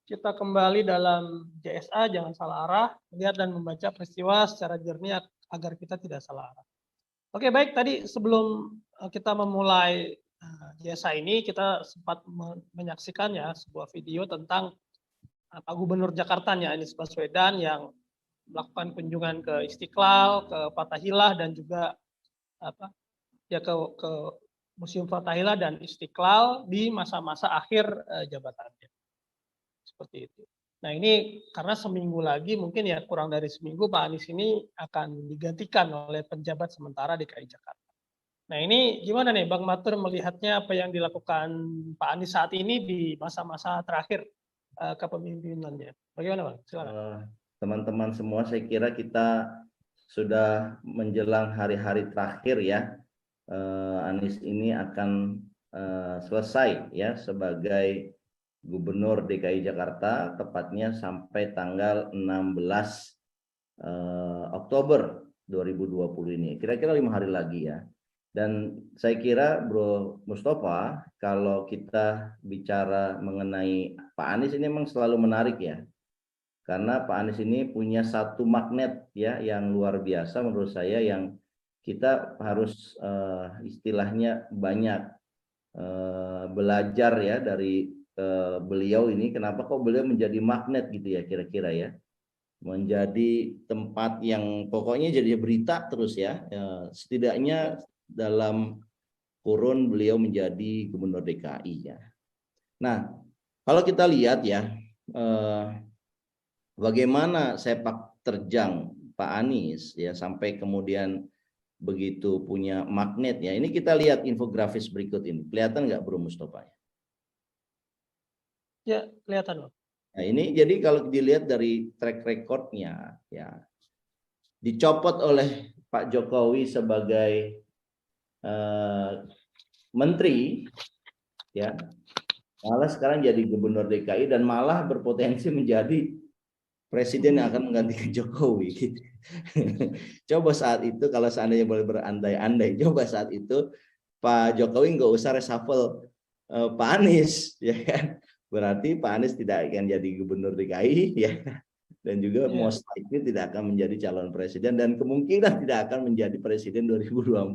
Kita kembali dalam JSA, jangan salah arah, melihat dan membaca peristiwa secara jernih agar kita tidak salah arah. Oke, baik, tadi sebelum kita memulai JSA ini, kita sempat menyaksikan ya sebuah video tentang Pak Gubernur Jakarta Anies Baswedan yang melakukan kunjungan ke Istiqlal, ke Fathahillah, dan juga ke Museum Fathahillah dan Istiqlal di masa-masa akhir jabatannya. Seperti itu. Nah, ini karena seminggu lagi, mungkin ya kurang dari seminggu, Pak Anies ini akan digantikan oleh penjabat sementara DKI Jakarta. Nah, ini gimana nih Bang Matur melihatnya apa yang dilakukan Pak Anies saat ini di masa-masa terakhir kepemimpinannya? Bagaimana Bang? Silakan. Teman-teman semua, saya kira kita sudah menjelang hari-hari terakhir ya. Anies ini akan selesai ya sebagai Gubernur DKI Jakarta, tepatnya sampai tanggal 16 Oktober 2020 ini. Kira-kira 5 hari lagi ya. Dan saya kira Bro Mustafa, kalau kita bicara mengenai Pak Anies ini memang selalu menarik ya. Karena Pak Anies ini punya satu magnet ya yang luar biasa menurut saya, yang kita harus istilahnya banyak belajar ya dari beliau ini. Kenapa kok beliau menjadi magnet gitu ya kira-kira ya, menjadi tempat yang pokoknya jadi berita terus ya, setidaknya dalam kurun beliau menjadi Gubernur DKI ya. Nah, kalau kita lihat ya bagaimana sepak terjang Pak Anies ya sampai kemudian begitu punya magnet ya. Ini kita lihat infografis berikut ini. Kelihatan nggak Bro Mustafa? Ya, kelihatan Bang. Nah, ini jadi kalau dilihat dari track recordnya ya, dicopot oleh Pak Jokowi sebagai menteri ya, malah sekarang jadi Gubernur DKI dan malah berpotensi menjadi presiden yang akan menggantikan Jokowi. Coba saat itu kalau seandainya boleh berandai-andai, coba saat itu Pak Jokowi nggak usah reshuffle Pak Anies, ya kan? Berarti Pak Anies tidak akan jadi Gubernur DKI, ya, dan juga most likely tidak akan menjadi calon presiden dan kemungkinan tidak akan menjadi presiden 2024.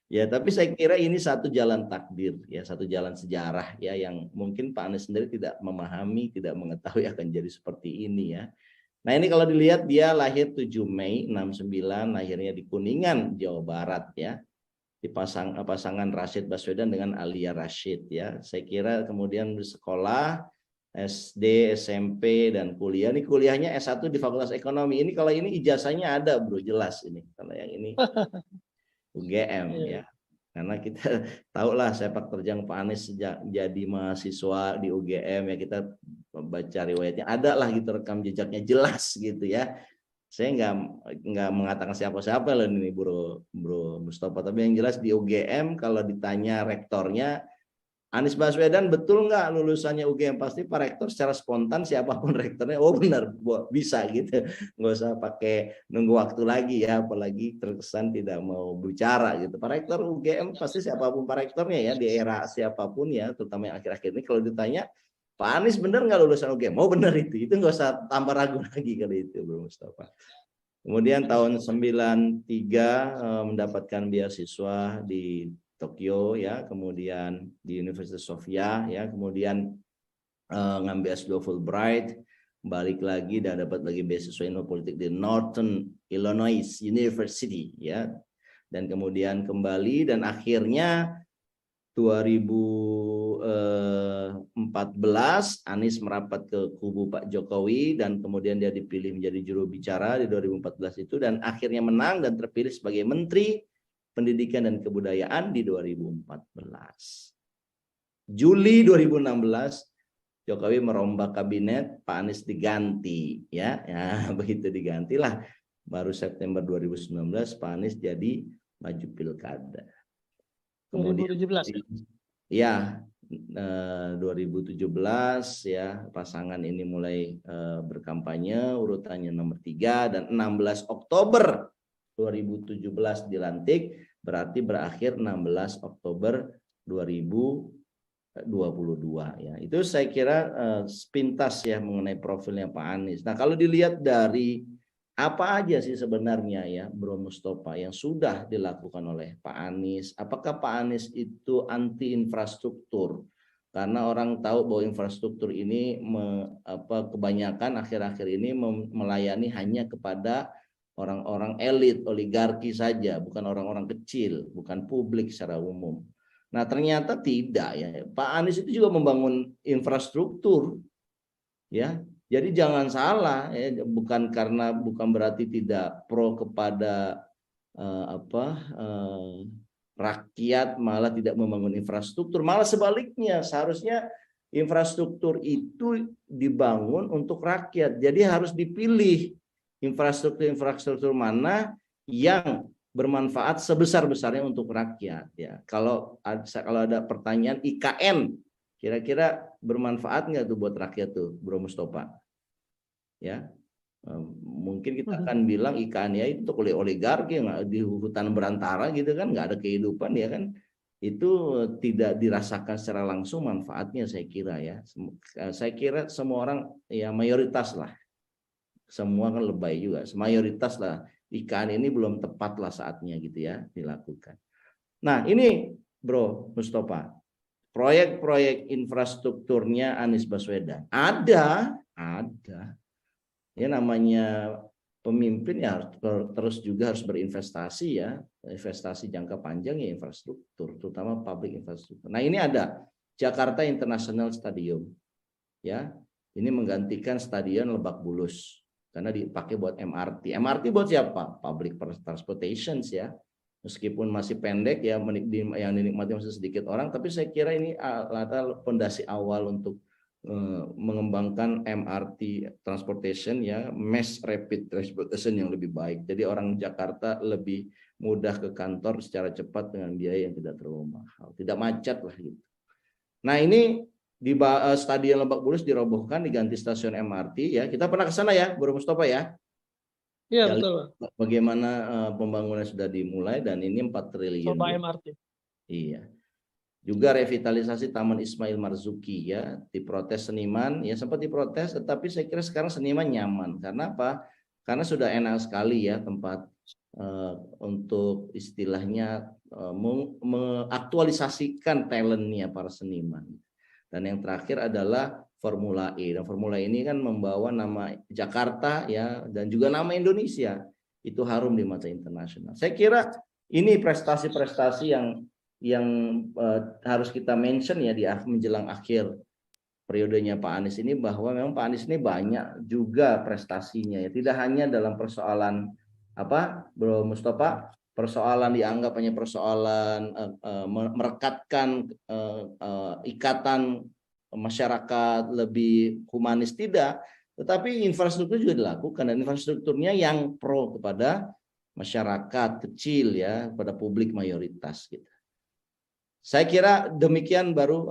Ya, tapi saya kira ini satu jalan takdir, ya, satu jalan sejarah, ya, yang mungkin Pak Anies sendiri tidak memahami, tidak mengetahui akan jadi seperti ini, ya. Nah, ini kalau dilihat dia lahir 7 Mei 69, lahirnya di Kuningan, Jawa Barat, ya. Pasangan Rashid Baswedan dengan Alia Rashid, ya. Saya kira kemudian sekolah SD, SMP, dan kuliah. Ini kuliahnya S1 di Fakultas Ekonomi. Ini kalau ini ijazahnya ada, Bro, jelas ini. Kalau yang ini UGM ya. Karena kita tahulah sepak terjang Pak Anies sejak jadi mahasiswa di UGM ya, kita baca riwayatnya ada lah gitu, rekam jejaknya jelas gitu ya. Saya nggak mengatakan siapa-siapa loh ini Bro Mustafa, tapi yang jelas di UGM kalau ditanya rektornya Anies Baswedan betul nggak lulusannya UGM, pasti Pak Rektor secara spontan siapapun rektornya, oh benar bisa gitu, nggak usah pakai nunggu waktu lagi ya, apalagi terkesan tidak mau bicara gitu. Pak Rektor UGM pasti siapapun Pak Rektornya ya, di era siapapun ya, terutama yang akhir-akhir ini kalau ditanya Pak Anies benar nggak lulusan UGM, oh benar itu nggak usah tambah ragu lagi kali itu Bro Mustafa. Kemudian tahun 93 mendapatkan beasiswa di Tokyo ya, kemudian di Universitas Sofia ya, kemudian ngambil S2 Fulbright, balik lagi dan dapat lagi beasiswa ilmu politik di Northern Illinois University ya, dan kemudian kembali dan akhirnya 2014 Anies merapat ke kubu Pak Jokowi dan kemudian dia dipilih menjadi juru bicara di 2014 itu, dan akhirnya menang dan terpilih sebagai Menteri Pendidikan dan Kebudayaan di 2014. Juli 2016 Jokowi merombak kabinet, Pak Anies diganti ya, begitu digantilah baru September 2019 Pak Anies jadi maju pilkada. Kemudian 2017 ya 2017 ya pasangan ini mulai berkampanye, urutannya nomor 3, dan 16 Oktober 2017 dilantik, berarti berakhir 16 Oktober 2020 2022 ya. Itu saya kira sepintas ya mengenai profilnya Pak Anies. Nah, kalau dilihat dari apa aja sih sebenarnya ya Bro Mustofa yang sudah dilakukan oleh Pak Anies? Apakah Pak Anies itu anti infrastruktur? Karena orang tahu bahwa infrastruktur ini kebanyakan akhir-akhir ini melayani hanya kepada orang-orang elit, oligarki saja, bukan orang-orang kecil, bukan publik secara umum. Nah, ternyata tidak ya. Pak Anies itu juga membangun infrastruktur ya. Jadi jangan salah ya, bukan berarti tidak pro kepada rakyat malah tidak membangun infrastruktur, malah sebaliknya seharusnya infrastruktur itu dibangun untuk rakyat. Jadi harus dipilih infrastruktur mana yang bermanfaat sebesar-besarnya untuk rakyat ya. Kalau ada pertanyaan IKN kira-kira bermanfaat nggak tuh buat rakyat tuh Bro Mustofa? Ya. Mungkin kita akan bilang ikan ya itu oleh oligarki yang di hutan berantara gitu kan, nggak ada kehidupan ya kan, itu tidak dirasakan secara langsung manfaatnya saya kira ya. Saya kira semua orang ya mayoritas lah, semua kan lebay juga, mayoritas lah ikan ini belum tepat lah saatnya gitu ya dilakukan. Nah ini Bro Mustofa, proyek-proyek infrastrukturnya Anies Baswedan ada. Ya namanya pemimpin ya terus juga harus berinvestasi ya, investasi jangka panjang ya infrastruktur, terutama public infrastruktur. Nah ini ada Jakarta International Stadium, ya ini menggantikan Stadion Lebak Bulus karena dipakai buat MRT. MRT buat siapa? Public transportation ya. Meskipun masih pendek ya, yang dinikmati masih sedikit orang, tapi saya kira ini adalah fondasi awal untuk mengembangkan MRT transportation ya, mass rapid transportation yang lebih baik. Jadi orang Jakarta lebih mudah ke kantor secara cepat dengan biaya yang tidak terlalu mahal, tidak macet lah gitu. Nah ini di Stadion Lebak Bulus dirobohkan, diganti stasiun MRT ya. Kita pernah ke sana ya, Bro Mustofa ya? Iya betul. Bagaimana pembangunan sudah dimulai dan ini 4 triliun. Coba MRT. Iya. Juga revitalisasi Taman Ismail Marzuki ya, diprotes seniman ya, sempat diprotes, tetapi saya kira sekarang seniman nyaman. Karena apa? Karena sudah enak sekali ya tempat untuk istilahnya mengaktualisasikan talentnya para seniman. Dan yang terakhir adalah Formula E. Dan Formula E ini kan membawa nama Jakarta ya dan juga nama Indonesia. Itu harum di mata internasional. Saya kira ini prestasi-prestasi yang harus kita mention ya di menjelang akhir periodenya Pak Anies ini, bahwa memang Pak Anies ini banyak juga prestasinya ya, tidak hanya dalam persoalan apa Bro Mustofa, persoalan dianggap hanya persoalan merekatkan ikatan masyarakat lebih humanis, tidak, tetapi infrastruktur juga dilakukan, dan infrastrukturnya yang pro kepada masyarakat kecil ya, pada publik mayoritas gitu. Saya kira demikian, baru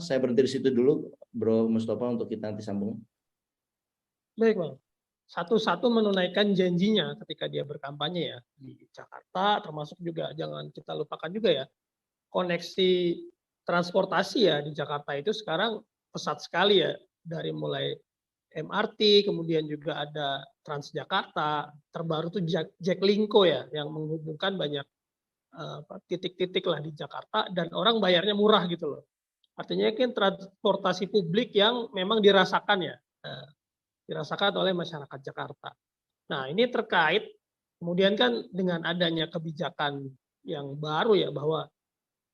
saya berhenti di situ dulu Bro Mustofa untuk kita nanti sambung. Baik Bang. Satu-satu menunaikan janjinya ketika dia berkampanye ya di Jakarta, termasuk juga jangan kita lupakan juga ya koneksi transportasi ya di Jakarta itu sekarang pesat sekali ya, dari mulai MRT, kemudian juga ada Transjakarta, terbaru tuh Jaklingko ya yang menghubungkan banyak titik-titik lah di Jakarta, dan orang bayarnya murah gitu loh. Artinya kan transportasi publik yang memang dirasakan ya, dirasakan oleh masyarakat Jakarta. Nah ini terkait kemudian kan dengan adanya kebijakan yang baru ya, bahwa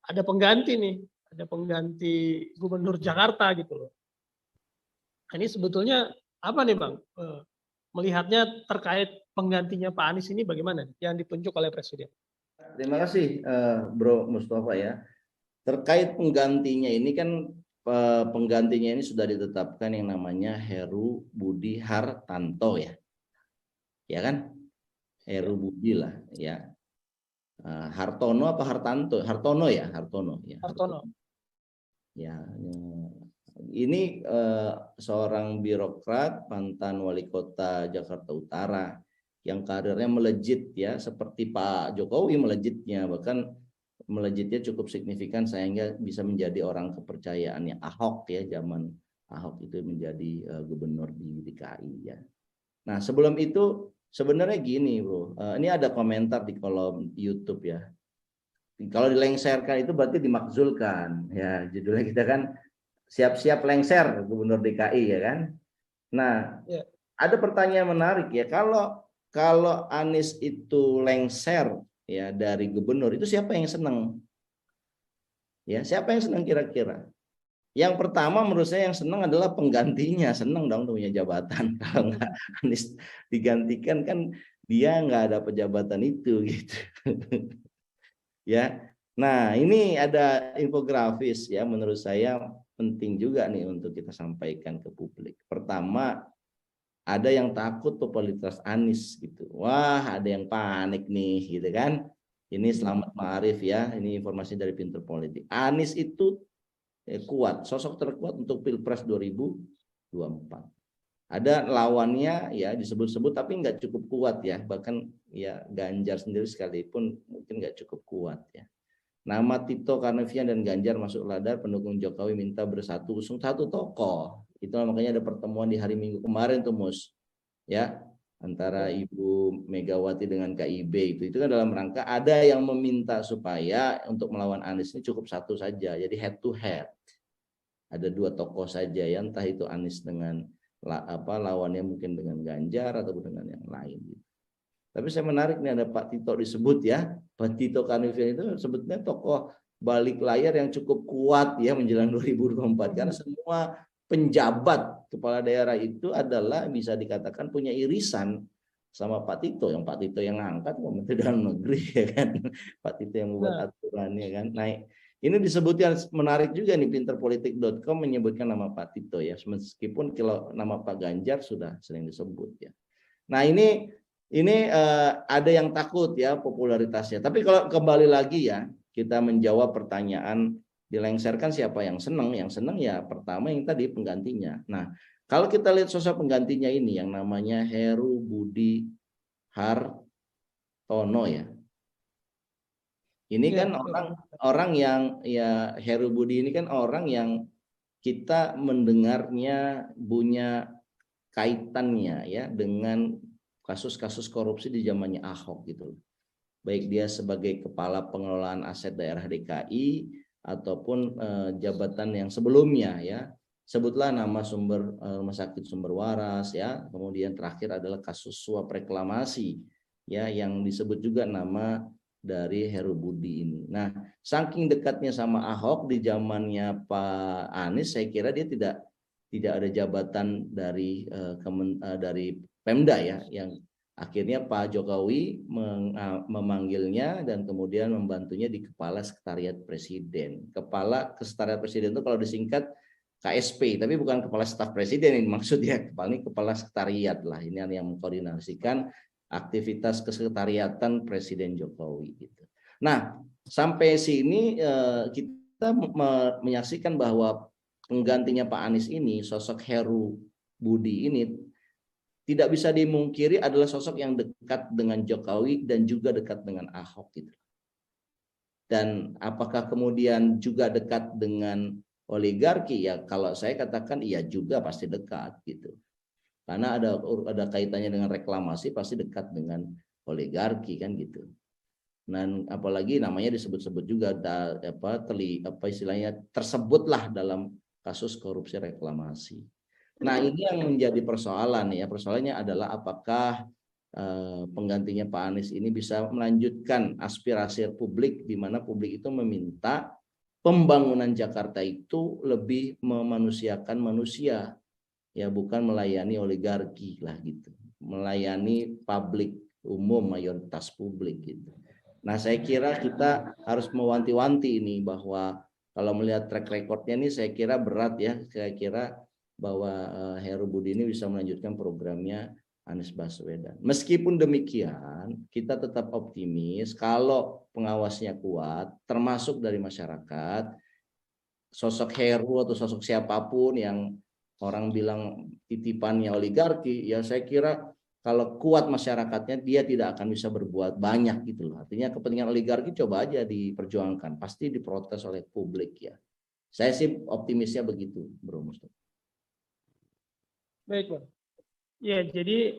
ada pengganti nih, ada pengganti gubernur Jakarta gitu loh. Nah, ini sebetulnya apa nih Bang? Melihatnya terkait penggantinya Pak Anies ini bagaimana yang ditunjuk oleh Presiden? Terima kasih Bro Mustofa ya. Terkait penggantinya ini kan penggantinya ini sudah ditetapkan yang namanya Heru Budi Hartanto ya. Ya kan? Heru Budi lah ya. Hartono apa Hartanto? Hartono ya, Hartono ya. Hartono. Ya, ini seorang birokrat mantan wali kota Jakarta Utara yang karirnya melejit ya, seperti Pak Jokowi melejitnya, bahkan melejitnya cukup signifikan sehingga bisa menjadi orang kepercayaannya Ahok ya, zaman Ahok itu menjadi gubernur di DKI ya. Nah, sebelum itu sebenarnya gini, Bro. Ini ada komentar di kolom YouTube ya. Kalau dilengserkan itu berarti dimakzulkan ya. Judulnya kita kan siap-siap lengser gubernur DKI ya kan. Nah, Ya. ada pertanyaan menarik ya. Kalau Anies itu lengser ya dari gubernur, itu siapa yang senang? Ya, siapa yang senang kira-kira? Yang pertama menurut saya yang senang adalah penggantinya, senang dong punya jabatan. Kalau nggak Anies digantikan kan dia nggak ada pejabatan itu gitu. Ya. Nah, ini ada infografis ya, menurut saya penting juga nih untuk kita sampaikan ke publik. Pertama, ada yang takut popularitas Anies gitu. Wah, ada yang panik nih gitu kan. Ini Selamat Ma'arif ya, ini informasi dari Pinter Politik. Anies itu kuat, sosok terkuat untuk Pilpres 2024. Ada lawannya ya disebut-sebut tapi nggak cukup kuat ya, bahkan ya Ganjar sendiri sekalipun mungkin nggak cukup kuat ya. Nama Tito Karnavian dan Ganjar masuk radar, pendukung Jokowi minta bersatu usung satu tokoh. Itu makanya ada pertemuan di hari Minggu kemarin tuh Mus ya, antara Ibu Megawati dengan KIB itu kan dalam rangka ada yang meminta supaya untuk melawan Anies ini cukup satu saja, jadi head to head. Ada dua tokoh saja ya, entah itu Anies dengan lawannya mungkin dengan Ganjar atau dengan yang lain gitu. Tapi saya menarik nih ada Pak Tito disebut ya. Pak Tito Karnavian itu sebetulnya tokoh balik layar yang cukup kuat ya menjelang 2024 karena semua penjabat kepala daerah itu adalah bisa dikatakan punya irisan sama Pak Tito, yang Pak Tito yang ngangkat Menteri Dalam Negeri ya kan. Pak Tito yang membuat aturannya kan. Nah, ini disebutkan menarik juga nih, pinterpolitik.com menyebutkan nama Pak Tito ya, meskipun kalau nama Pak Ganjar sudah sering disebut ya. Nah, ini ada yang takut ya popularitasnya. Tapi kalau kembali lagi ya, kita menjawab pertanyaan dilengserkan siapa yang senang? Yang senang ya pertama yang tadi penggantinya. Nah, kalau kita lihat sosok penggantinya ini yang namanya Heru Budi Hartono ya. Ini kan orang yang ya, Heru Budi ini kan orang yang kita mendengarnya punya kaitannya ya dengan kasus-kasus korupsi di zamannya Ahok gitu. Baik dia sebagai kepala pengelolaan aset daerah DKI ataupun jabatan yang sebelumnya ya. Sebutlah nama Rumah Sakit Sumber Waras ya. Kemudian terakhir adalah kasus suap reklamasi ya, yang disebut juga nama dari Heru Budi ini. Nah, saking dekatnya sama Ahok di zamannya Pak Anies, saya kira dia tidak ada jabatan dari dari Pemda ya, yang akhirnya Pak Jokowi memanggilnya dan kemudian membantunya di Kepala Sekretariat Presiden. Kepala Sekretariat Presiden itu kalau disingkat KSP, tapi bukan Kepala Staf Presiden ini maksudnya, Kepala Sekretariat lah, ini yang mengkoordinasikan aktivitas kesekretariatan Presiden Jokowi gitu. Nah, sampai sini kita menyaksikan bahwa penggantinya Pak Anies ini, sosok Heru Budi ini tidak bisa dimungkiri adalah sosok yang dekat dengan Jokowi dan juga dekat dengan Ahok gitu. Dan apakah kemudian juga dekat dengan oligarki? Ya kalau saya katakan iya juga, pasti dekat gitu. Karena ada kaitannya dengan reklamasi, pasti dekat dengan oligarki kan gitu. Dan apalagi namanya disebut-sebut juga istilahnya tersebutlah dalam kasus korupsi reklamasi. Nah, ini yang menjadi persoalan ya. Persoalannya adalah apakah penggantinya Pak Anies ini bisa melanjutkan aspirasi publik, di mana publik itu meminta pembangunan Jakarta itu lebih memanusiakan manusia, ya bukan melayani oligarki lah gitu, melayani publik umum, mayoritas publik gitu. Nah, saya kira kita harus mewanti-wanti ini bahwa kalau melihat track recordnya ini saya kira berat ya, saya kira bahwa Heru Budi ini bisa melanjutkan programnya Anies Baswedan. Meskipun demikian, kita tetap optimis kalau pengawasnya kuat, termasuk dari masyarakat, sosok Heru atau sosok siapapun yang orang bilang titipannya oligarki, ya saya kira kalau kuat masyarakatnya, dia tidak akan bisa berbuat banyak gitu loh. Artinya kepentingan oligarki coba aja diperjuangkan, pasti diprotes oleh publik ya. Saya sih optimisnya begitu, Bro Mustafa. Baik, Bang. Ya, jadi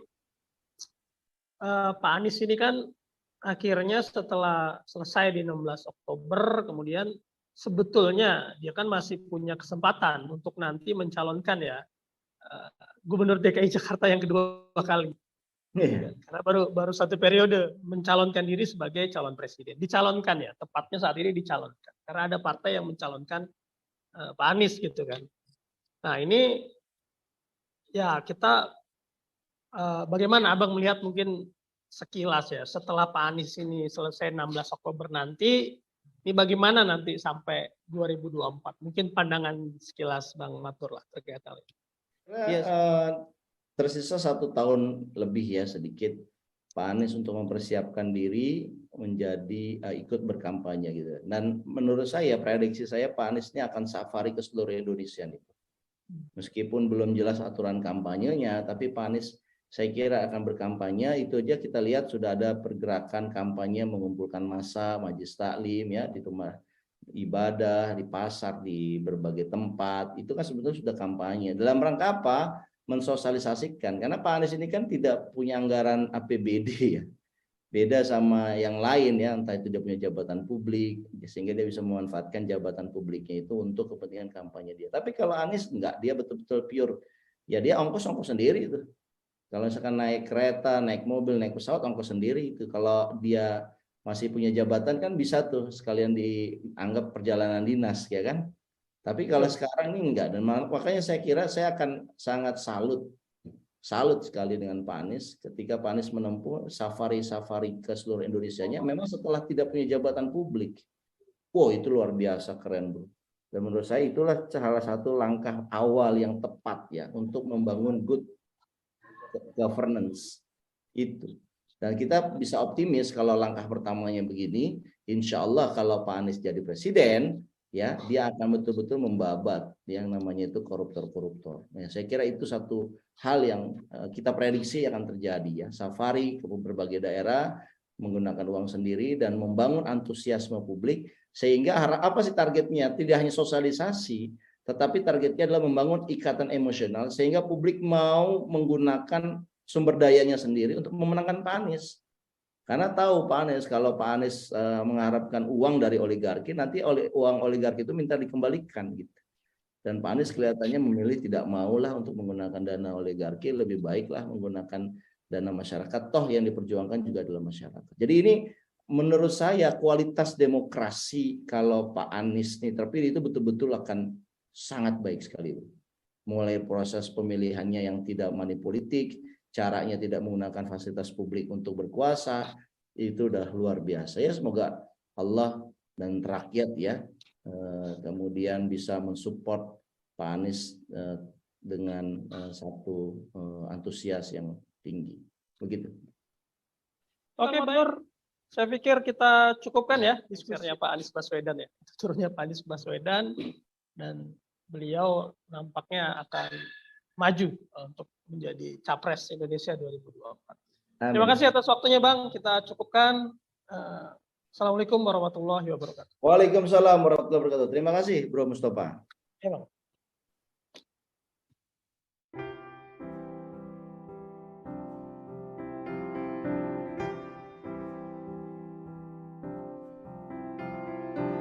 Pak Anies ini kan akhirnya setelah selesai di 16 Oktober, kemudian sebetulnya dia kan masih punya kesempatan untuk nanti mencalonkan ya Gubernur DKI Jakarta yang kedua kali. Karena baru satu periode mencalonkan diri sebagai calon presiden. Dicalonkan ya, tepatnya saat ini dicalonkan. Karena ada partai yang mencalonkan Pak Anies gitu kan. Nah ini ya kita bagaimana Abang melihat mungkin sekilas ya setelah Pak Anies ini selesai 16 Oktober nanti, ini bagaimana nanti sampai 2024? Mungkin pandangan sekilas Bang Matur lah terkait hal ini. Yes. Tersisa 1 tahun lebih ya sedikit Pak Anies untuk mempersiapkan diri menjadi ikut berkampanye gitu. Dan menurut saya, prediksi saya Pak Anies ini akan safari ke seluruh Indonesia nih. Meskipun belum jelas aturan kampanyenya, tapi Pak Anies saya kira akan berkampanye. Itu aja kita lihat sudah ada pergerakan kampanye mengumpulkan massa, majelis taklim ya di rumah ibadah, di pasar, di berbagai tempat. Itu kan sebetulnya sudah kampanye. Dalam rangka apa? Mensosialisasikan, karena Pak Anies ini kan tidak punya anggaran APBD ya, beda sama yang lain ya, entah itu dia punya jabatan publik sehingga dia bisa memanfaatkan jabatan publiknya itu untuk kepentingan kampanye dia. Tapi kalau Anies enggak, dia betul-betul pure ya, dia ongkos sendiri itu. Kalau misalkan naik kereta, naik mobil, naik pesawat, ongkos sendiri itu. Kalau dia masih punya jabatan kan bisa tuh sekalian dianggap perjalanan dinas ya kan. Tapi kalau sekarang ini enggak, dan makanya saya kira saya akan sangat salut sekali dengan Pak Anies ketika Pak Anies menempuh safari-safari ke seluruh Indonesianya, memang setelah tidak punya jabatan publik. Wow, itu luar biasa keren, Bro. Dan menurut saya itulah salah satu langkah awal yang tepat ya untuk membangun good governance itu. Dan kita bisa optimis kalau langkah pertamanya begini, insya Allah kalau Pak Anies jadi presiden, ya dia akan betul-betul membabat yang namanya itu koruptor-koruptor. Nah, saya kira itu satu hal yang kita prediksi akan terjadi ya, safari ke berbagai daerah menggunakan uang sendiri dan membangun antusiasme publik, sehingga apa sih targetnya? Tidak hanya sosialisasi, tetapi targetnya adalah membangun ikatan emosional sehingga publik mau menggunakan sumber dayanya sendiri untuk memenangkan Pak Anies. Karena tahu Pak Anies, kalau Pak Anies mengharapkan uang dari oligarki, nanti uang oligarki itu minta dikembalikan gitu. Dan Pak Anies kelihatannya memilih tidak maulah untuk menggunakan dana oligarki, lebih baiklah menggunakan dana masyarakat, toh yang diperjuangkan juga adalah masyarakat. Jadi ini menurut saya kualitas demokrasi kalau Pak Anies ini terpilih itu betul-betul akan sangat baik sekali. Mulai proses pemilihannya yang tidak manipolitik, caranya tidak menggunakan fasilitas publik untuk berkuasa, itu udah luar biasa ya. Semoga Allah dan rakyat ya kemudian bisa mensupport Pak Anies dengan satu antusias yang tinggi. Begitu. Oke, Bang. Saya pikir kita cukupkan ya diskusinya Pak Anies Baswedan ya. Turunnya Pak Anies Baswedan, dan beliau nampaknya akan maju untuk menjadi capres Indonesia 2024. Amin. Terima kasih atas waktunya Bang. Kita cukupkan. Assalamualaikum warahmatullahi wabarakatuh. Waalaikumsalam warahmatullahi wabarakatuh. Terima kasih Bro Mustafa. Ya, Bang.